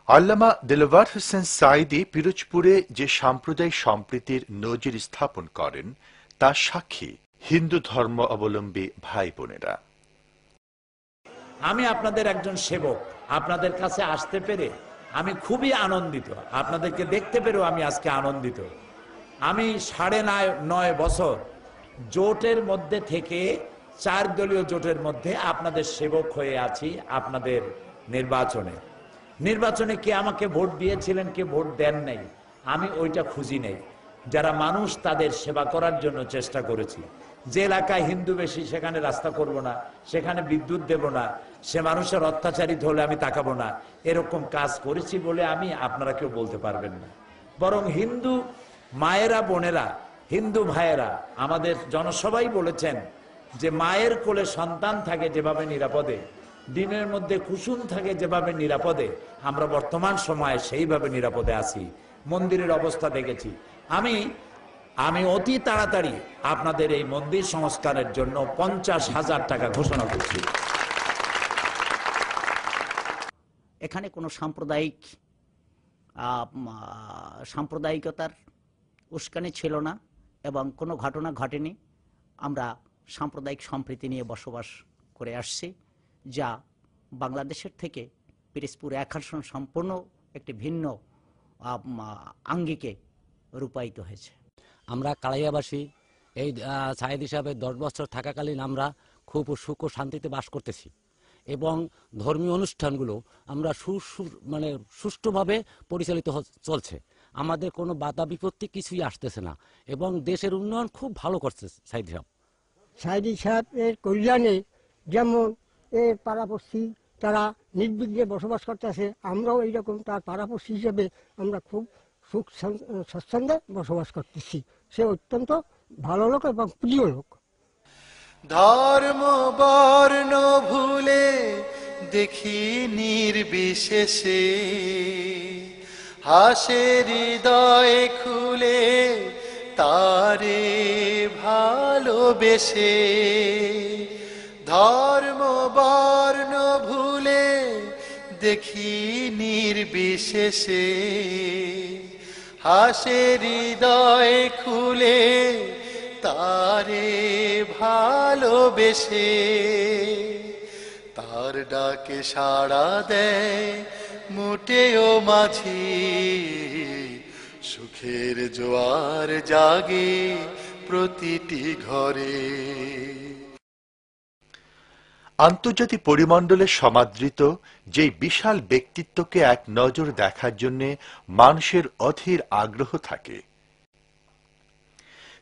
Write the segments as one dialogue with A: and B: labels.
A: আল্লামা দেলোয়ার হোসেন সাঈদী পিরোজপুরে যে সাম্প্রদায়িক সম্প্রীতির নজির স্থাপন করেন তার সাক্ষী হিন্দু ধর্ম অবলম্বী ভাই বোনেরা।
B: আমি আপনাদের একজন সেবক, আপনাদের কাছে আসতে পেরে আমি খুবই আনন্দিত, আপনাদেরকে দেখতে পেরেও আমি আজকে আনন্দিত। আমি 9.5 বছর জোটের মধ্যে থেকে 4 দলীয় জোটের মধ্যে আপনাদের সেবক হয়ে আছি। আপনাদের নির্বাচনে কে আমাকে ভোট দিয়েছিলেন, কে ভোট দেন নাই, আমি ওইটা খুঁজি নেই। যারা মানুষ তাদের সেবা করার জন্য চেষ্টা করেছি। যে এলাকায় হিন্দু বেশি সেখানে রাস্তা করব না, সেখানে বিদ্যুৎ দেব না, সে মানুষের অত্যাচারিত হলে আমি তাকাবো না, এরকম কাজ করেছি বলে আমি আপনারা কেউ বলতে পারবেন না। বরং হিন্দু মায়েরা বোনেরা, হিন্দু ভাইয়েরা আমাদের জনসভাই বলেছেন যে মায়ের কোলে সন্তান থাকে যেভাবে নিরাপদে, ডিমের মধ্যে কুসুম থাকে যেভাবে নিরাপদে, আমরা বর্তমান সময়ে সেইভাবে নিরাপদে আছি। মন্দিরের অবস্থা দেখেছি। আমি অতি তাড়াতাড়ি আপনাদের এই মন্দির সংস্কারের জন্য 50,000 টাকা ঘোষণা করছি।
C: এখানে কোনো সাম্প্রদায়িকতার উস্কানি ছিল না এবং কোনো ঘটনা ঘটেনি। আমরা সাম্প্রদায়িক সম্প্রীতি নিয়ে বসবাস করে আসছি, যা বাংলাদেশের থেকে পিরোজপুর এক আসন সম্পূর্ণ একটি ভিন্ন আঙ্গিকে রূপায়িত হয়েছে।
D: আমরা কালাইয়াবাসী এই সাঈদী সাহেবের 10 বছর থাকাকালীন আমরা খুব সুখ ও শান্তিতে বাস করতেছি এবং ধর্মীয় অনুষ্ঠানগুলো আমরা সুষ্ঠুভাবে পরিচালিত চলছে। আমাদের কোনো বাধা বিপত্তি কিছুই আসতেছে না এবং দেশের উন্নয়ন খুব ভালো করছে সাঈদী সাহেব।
E: সাঈদী সাহেবের কল্যাণে যেমন এর পাড়াপড়শি তারা নির্বিঘ্নে বসবাস করতেছে, আমরাও এইরকম তার পাড়াপড়শি হিসেবে আমরা খুব সুখ স্বচ্ছন্দে বসবাস করতেছি। সে অত্যন্ত ভালো লোক এবং প্রিয় লোক।
F: ধর্ম বর্ণ ভুলে দেখি নির্বিশেষে, হাসে হৃদয় খুলে তারে ভালোবেসে। ধর্ম বর্ণ ভুলে দেখি নির্বিশেষে, হাসে হৃদয় খুলে তারে ভালোবেসে। তার ডাকে সাড়া দেয় মোটেও মাঝি, সুখের জোয়ার জাগে প্রতিটি ঘরে।
A: আন্তর্জাতিক পরিমণ্ডলে সমাদৃত যেই বিশাল ব্যক্তিত্বকে এক নজর দেখার জন্য মানুষের অধীর আগ্রহ থাকে,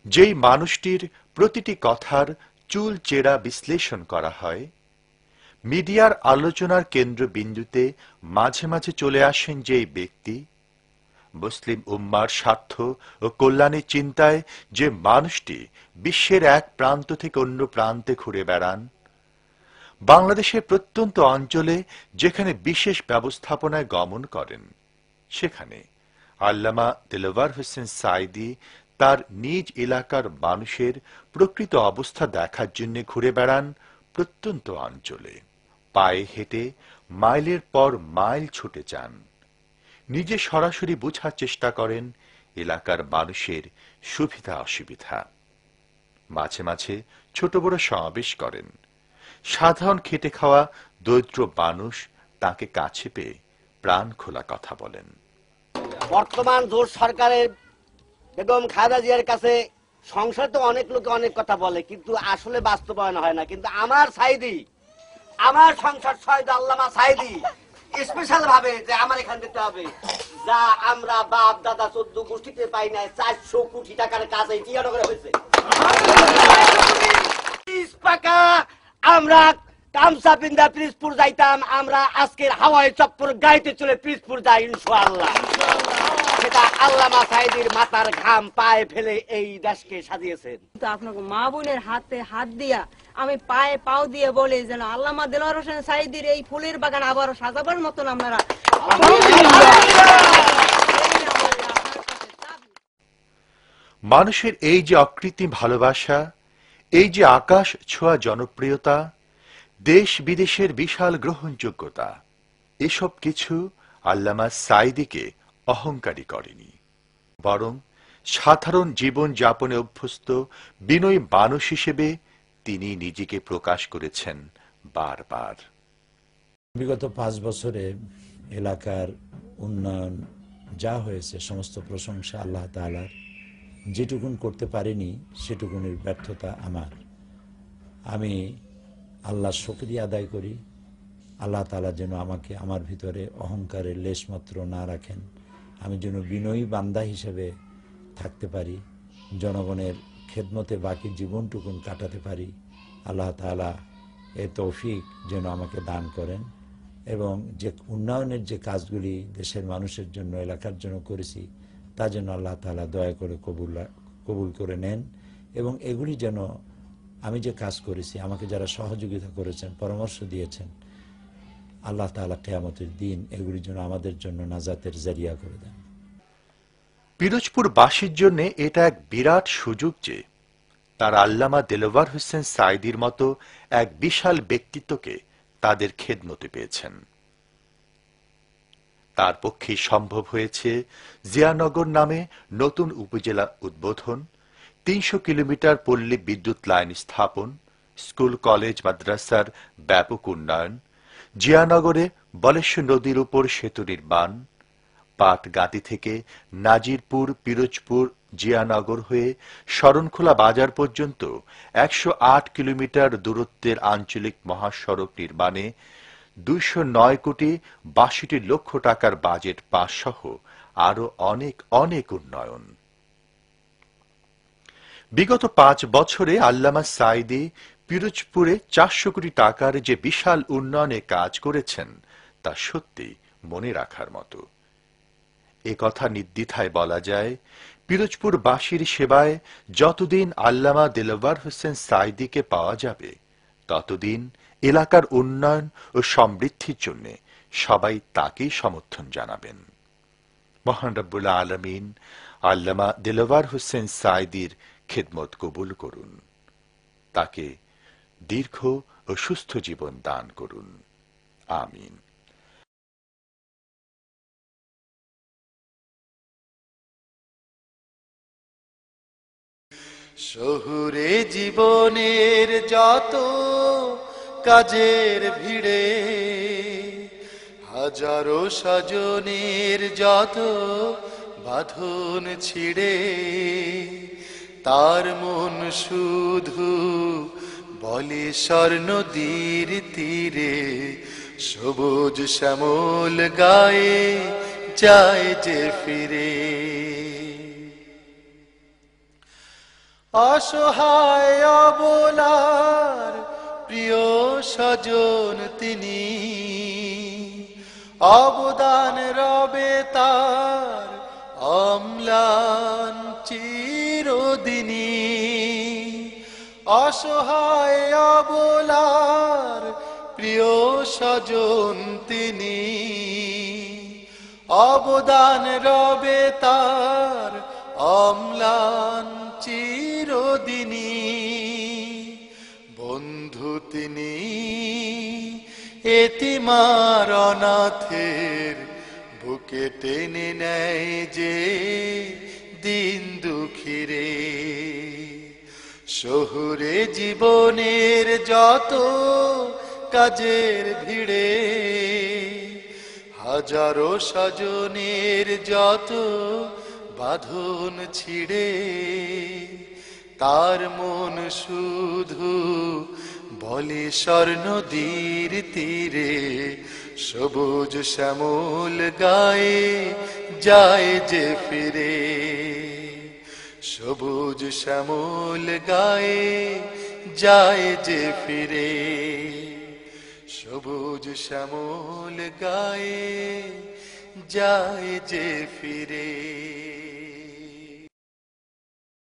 A: যেই মানুষটির প্রতিটি কথার চুলচেরা বিশ্লেষণ করা হয়, মিডিয়ার আলোচনার কেন্দ্রবিন্দুতে মাঝে মাঝে চলে আসেন যেই ব্যক্তি, মুসলিম উম্মার স্বার্থ ও কল্যাণের চিন্তায় যে মানুষটি বিশ্বের এক প্রান্ত থেকে অন্য প্রান্তে ঘুরে বেড়ান, বাংলাদেশের প্রত্যন্ত অঞ্চলে যেখানে বিশেষ ব্যবস্থাপনায় গমন করেন, সেখানে আল্লামা দেলোয়ার হোসেন সাঈদী তার নিজ এলাকার মানুষের প্রকৃত অবস্থা দেখার জন্য ঘুরে বেড়ান প্রত্যন্ত অঞ্চলে। পায়ে হেঁটে মাইলের পর মাইল ছুটে যান, নিজে সরাসরি বোঝার চেষ্টা করেন এলাকার মানুষের সুবিধা অসুবিধা। মাঝে মাঝে ছোট বড় সমাবেশ করেন। সাধারণ খেটে খাওয়া দরিদ্র মানুষ তাকে কাছে পেয়ে প্রাণ খোলা কথা বলেন।
G: বর্তমান জোট সরকারের বেগম খালেদা জিয়ার কাছে সংসদে তো অনেক লোকে অনেক কথা বলে, কিন্তু আসলে বাস্তবায়ন হয় না। কিন্তু আমার সাঈদী, আমার সংসদ সদস্য আল্লামা সাঈদী স্পেশাল ভাবে যে আমার এখান দিতে হবে, যা আমরা বাপ দাদা 14 গোষ্ঠীতে পাই না। 400 কোটি টাকার কাজ এই টিয়ানগরে হয়েছে। আমরা কামসা পিন্দা পিরোজপুর যাইতাম, আমরা আজকের হাওয়ায় চপ্পর গাইতে চলে পিরোজপুর যাই ইনশাআল্লাহ। সেটা আল্লামা সাঈদীর মাথার ঘাম পায়ে ফেলে এই দেশকে সাজিয়েছেন।
H: আপনাকে মা বোনের হাতে হাত দিয়া আমি পায়ে পাও দিয়ে বলি যেন আল্লামা দেলোয়ার হোসেন সাঈদীর এই ফুলের বাগান আবারও সাজাবার মতন আপনারা।
A: মানুষের এই যে অকৃত্রিম ভালোবাসা, এই যে আকাশ ছোঁয়া জনপ্রিয়তা, দেশ বিদেশের বিশাল গ্রহণযোগ্যতা, এসব কিছু আল্লামা সাঈদীকে অহংকারী করেনি, বরং সাধারণ জীবন যাপনে অভ্যস্ত বিনয়ী মানুষ হিসেবে তিনি নিজেকে প্রকাশ করেছেন বারবার।
B: বিগত 5 বছরে এলাকার উন্নয়ন যা হয়েছে সমস্ত প্রশংসা আল্লাহ তাআলার। যেটুকুন করতে পারিনি সেটুকুনের ব্যর্থতা আমার। আমি আল্লাহর শুকরিয়া আদায় করি। আল্লাহ তাআলা যেন আমাকে আমার ভিতরে অহংকারের লেশমাত্র না রাখেন, আমি যেন বিনয়ী বান্দা হিসেবে থাকতে পারি, জনগণের খেদমতে বাকি জীবনটুকুন কাটাতে পারি। আল্লাহ তাআলা এ তৌফিক যেন আমাকে দান করেন এবং যে উন্নয়নের যে কাজগুলি দেশের মানুষের জন্য এলাকার জন্য করেছি তা যেন আল্লাহ তাআলা দয়া করে কবুল করে নেন এবং এগুলি যেন আমি যে কাজ করেছি আমাকে যারা সহযোগিতা করেছেন, পরামর্শ দিয়েছেন, আল্লাহ তাআলা কিয়ামতের দিন এগুলির জন্য আমাদের জন্য নাজাতের জারিয়া করে দেন।
A: পিরোজপুরবাসীর জন্য এটা এক বিরাট সুযোগ যে তার আল্লামা দেলোয়ার হোসেন সাঈদীর মতো এক বিশাল ব্যক্তিত্বকে তাদের খেদমতে পেয়েছেন। তার পক্ষে সম্ভব হয়েছে জিয়ানগর নামে নতুন উপজেলা উদ্বোধন, 300 কিলোমিটার পল্লী বিদ্যুৎ লাইন স্থাপন, স্কুল কলেজ মাদ্রাসার ব্যাপক উন্নয়ন, জিয়ানগরে বলেশ্বর নদীর উপর সেতু নির্মাণ, পাটগাতি থেকে নাজিরপুর, পিরোজপুর, জিয়ানগর হয়ে শরণখোলা বাজার পর্যন্ত 108 কিলোমিটার দূরত্বের আঞ্চলিক মহাসড়ক নির্মাণে 209 কোটি 62 লক্ষ টাকার বাজেট পাস সহ আরো অনেক অনেক উন্নয়ন। বিগত 5 বছরে আল্লামা সাঈদী পিরোজপুরে 400 কোটি টাকার যে বিশাল উন্নয়নে কাজ করেছেন তা সত্যি মনে রাখার মতো। এ কথা নির্দ্বিধায় বলা যায়, পিরোজপুরবাসীর সেবায় যতদিন আল্লামা দেলোয়ার হোসেন সাঈদীকে পাওয়া যাবে ততদিন এলাকার উন্নয়ন ও সমৃদ্ধির জন্য সবাই তাকেই সমর্থন জানাবেন। মহান রব্বুল আলামিন আল্লামা দেলোয়ার হোসেন সাঈদীর খেদমত কবুল করুন, তাকে দীর্ঘ ও সুস্থ জীবন দান করুন। আমিন।
F: শহুরে জীবনের যত কাজের ভিড়ে, হাজারো স্বজনের যত বাঁধন ছিড়ে, তার মন শুধু বলে স্বর্ণ নদীর তীরে, সবুজ শ্যামল গায়ে যায় যে ফিরে। অসহায় অবলার প্রিয় স্বজন তিনি, অবদান রবে তার অম্লান চিরদিনী। অসহায় অবলার প্রিয় স্বজন তিনি, অবদান রবে তার অম্লান চিরদিনী। বন্ধু তিনি এতিমার অনাথের বুকে টেনে নেয় যে দিন দুঃখীরে। শহুরে জীবনের যত কাজের ভিড়ে, হাজারো স্বজনের যত বাঁধন ছিড়ে, তার মন শুধু বলে স্বর্ণ নদীর তীরে, সবুজ শ্যামল গায়ে যায় যে ফিরে। সবুজ শ্যামল গায়ে যায় যে ফিরে, সবুজ শ্যামল গায়ে যায় যে ফিরে।